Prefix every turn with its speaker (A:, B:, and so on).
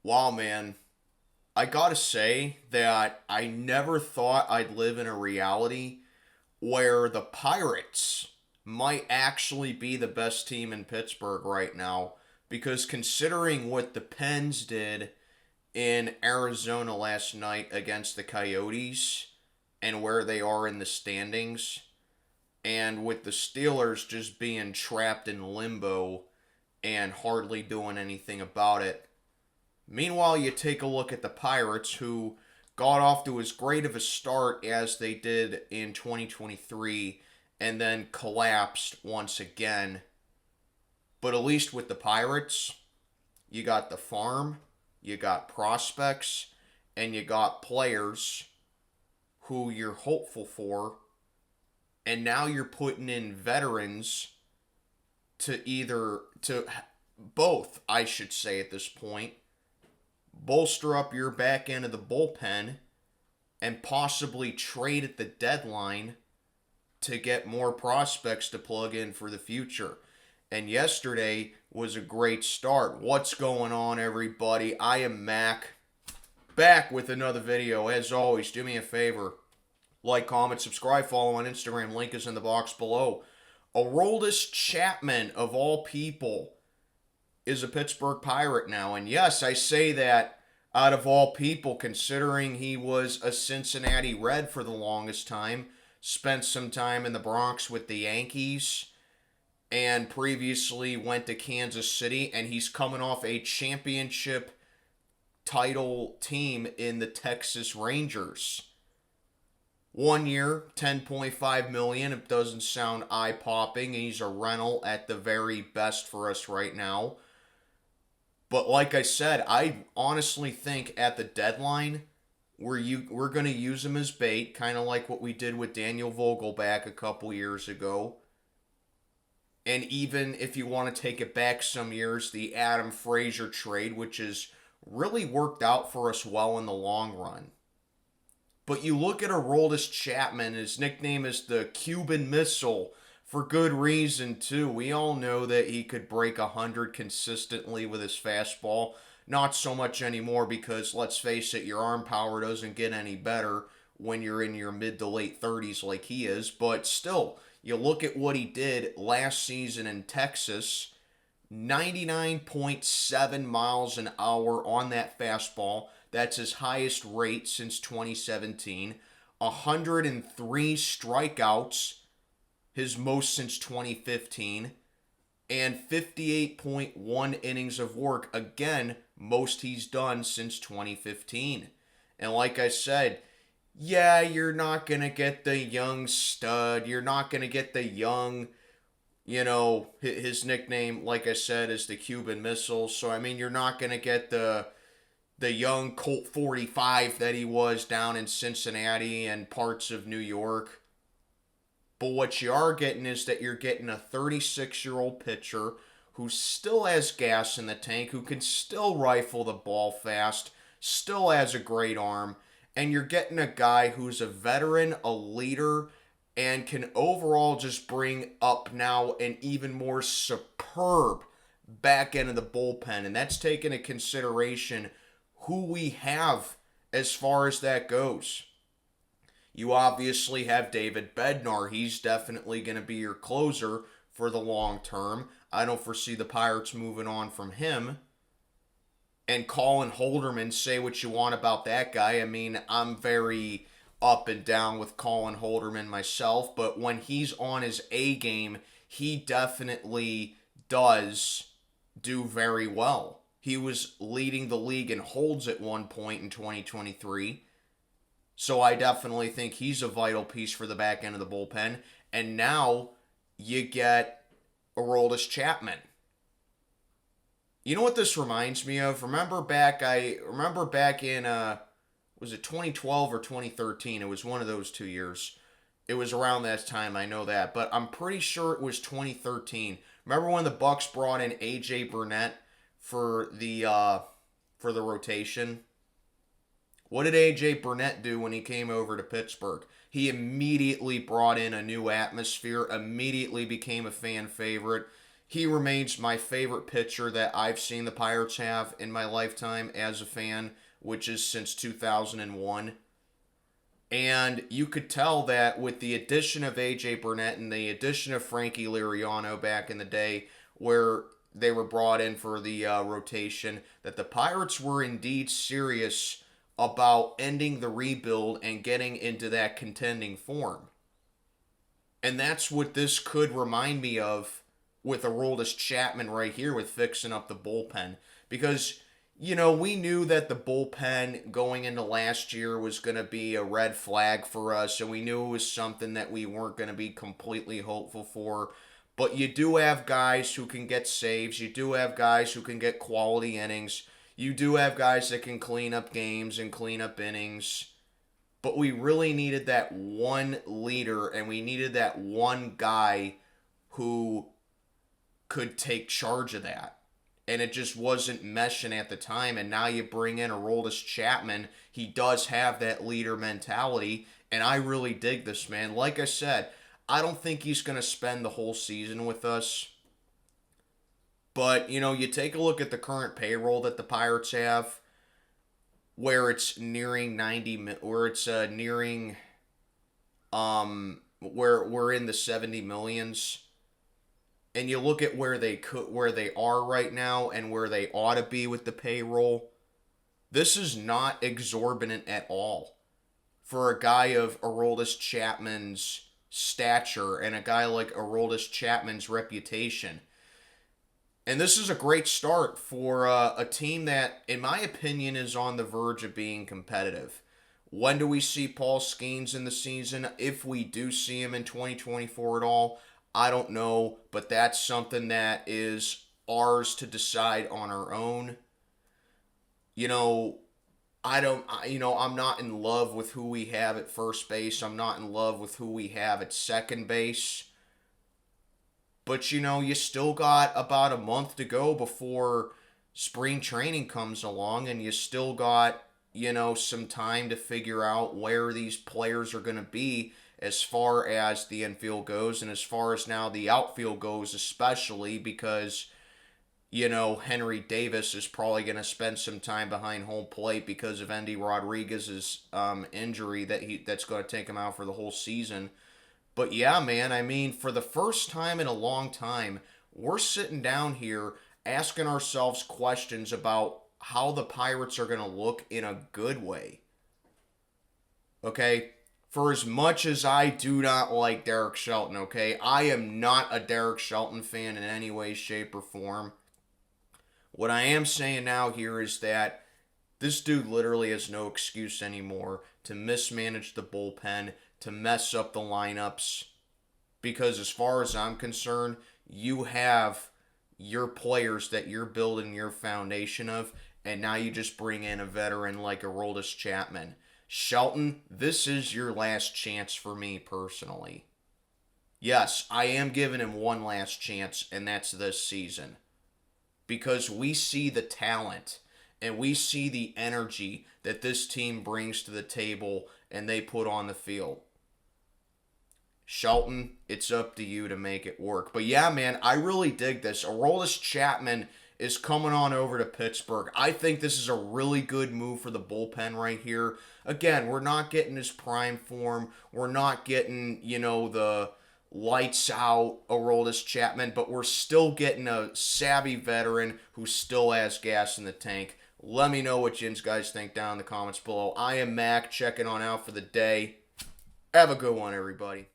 A: Wow, man. I gotta say that I never thought I'd live in a reality where the Pirates might actually be the best team in Pittsburgh right now. Because considering what the Pens did in Arizona last night against the Coyotes and where they are in the standings, and with the Steelers just being trapped in limbo and hardly doing anything about it, meanwhile, you take a look at the Pirates, who got off to as great of a start as they did in 2023 and then collapsed once again. But at least with the Pirates, you got the farm, you got prospects, and you got players who you're hopeful for. And now you're putting in veterans to both, I should say at this point, bolster up your back end of the bullpen and possibly trade at the deadline to get more prospects to plug in for the future. And yesterday was a great start. What's going on, everybody? I am Mac, back with another video. As always, do me a favor. Like, comment, subscribe, follow on Instagram. Link is in the box below. Aroldis Chapman, of all people, is a Pittsburgh Pirate now. And yes, I say that out of all people, considering he was a Cincinnati Red for the longest time, spent some time in the Bronx with the Yankees, and previously went to Kansas City, and he's coming off a championship title team in the Texas Rangers. 1 year, $10.5 million. It doesn't sound eye-popping. He's a rental at the very best for us right now. But like I said, I honestly think at the deadline, we're going to use him as bait, kind of like what we did with Daniel Vogelback a couple years ago. And even if you want to take it back some years, the Adam Frazier trade, which has really worked out for us well in the long run. But you look at Aroldis Chapman, his nickname is the Cuban Missile, for good reason, too. We all know that he could break 100 consistently with his fastball. Not so much anymore because, let's face it, your arm power doesn't get any better when you're in your mid to late 30s like he is. But still, you look at what he did last season in Texas, 99.7 miles an hour on that fastball. That's his highest rate since 2017. 103 strikeouts, his most since 2015. And 58.1 innings of work. Again, most he's done since 2015. And like I said, yeah, you're not going to get the young stud. You're not going to get the young, his nickname, like I said, is the Cuban Missile. So, I mean, you're not going to get the young Colt 45 that he was down in Cincinnati and parts of New York. But what you are getting is that you're getting a 36-year-old pitcher who still has gas in the tank, who can still rifle the ball fast, still has a great arm, and you're getting a guy who's a veteran, a leader, and can overall just bring up now an even more superb back end of the bullpen. And that's taken into consideration who we have as far as that goes. You obviously have David Bednar. He's definitely going to be your closer for the long term. I don't foresee the Pirates moving on from him. And Colin Holderman, say what you want about that guy. I mean, I'm very up and down with Colin Holderman myself, but when he's on his A game, he definitely does do very well. He was leading the league in holds at one point in 2023. So I definitely think he's a vital piece for the back end of the bullpen. And now you get Aroldis Chapman. You know what this reminds me of? Remember back in was it 2012 or 2013? It was one of those 2 years. It was around that time, I know that, but I'm pretty sure it was 2013. Remember when the Bucks brought in AJ Burnett for the rotation? What did AJ Burnett do when he came over to Pittsburgh? He immediately brought in a new atmosphere, immediately became a fan favorite. he remains my favorite pitcher that I've seen the Pirates have in my lifetime as a fan, which is since 2001. And you could tell that with the addition of A.J. Burnett and the addition of Frankie Liriano back in the day, where they were brought in for the rotation, that the Pirates were indeed serious about ending the rebuild and getting into that contending form. And that's what this could remind me of with Aroldis Chapman right here with fixing up the bullpen. Because, we knew that the bullpen going into last year was going to be a red flag for us, and we knew it was something that we weren't going to be completely hopeful for. But you do have guys who can get saves. You do have guys who can get quality innings. You do have guys that can clean up games and clean up innings. But we really needed that one leader, and we needed that one guy who could take charge of that. And it just wasn't meshing at the time. And now you bring in Aroldis Chapman. He does have that leader mentality. And I really dig this, man. Like I said, I don't think he's going to spend the whole season with us. But, you take a look at the current payroll that the Pirates have, where it's nearing 90, where it's nearing, where we're in the 70 millions. And you look at where they are right now and where they ought to be with the payroll. This is not exorbitant at all for a guy of Aroldis Chapman's stature and a guy like Aroldis Chapman's reputation. And this is a great start for a team that, in my opinion, is on the verge of being competitive. When do we see Paul Skeens in the season? If we do see him in 2024 at all, I don't know, but that's something that is ours to decide on our own. I'm not in love with who we have at first base. I'm not in love with who we have at second base. But, you still got about a month to go before spring training comes along, and you still got, some time to figure out where these players are going to be as far as the infield goes, and as far as now the outfield goes, especially because, Henry Davis is probably going to spend some time behind home plate because of Endy Rodriguez's injury that's going to take him out for the whole season. But yeah, man, I mean, for the first time in a long time, we're sitting down here asking ourselves questions about how the Pirates are going to look in a good way. Okay? For as much as I do not like Derek Shelton, okay, I am not a Derek Shelton fan in any way, shape, or form. What I am saying now here is that this dude literally has no excuse anymore to mismanage the bullpen, to mess up the lineups. Because as far as I'm concerned, you have your players that you're building your foundation of, and now you just bring in a veteran like Aroldis Chapman. Shelton, this is your last chance for me personally. Yes, I am giving him one last chance, and that's this season. Because we see the talent, and we see the energy that this team brings to the table and they put on the field. Shelton, it's up to you to make it work. But yeah, man, I really dig this. Aroldis Chapman is coming on over to Pittsburgh. I think this is a really good move for the bullpen right here. Again, we're not getting his prime form. We're not getting, the lights out Aroldis Chapman, but we're still getting a savvy veteran who still has gas in the tank. Let me know what you guys think down in the comments below. I am Mac, checking on out for the day. Have a good one, everybody.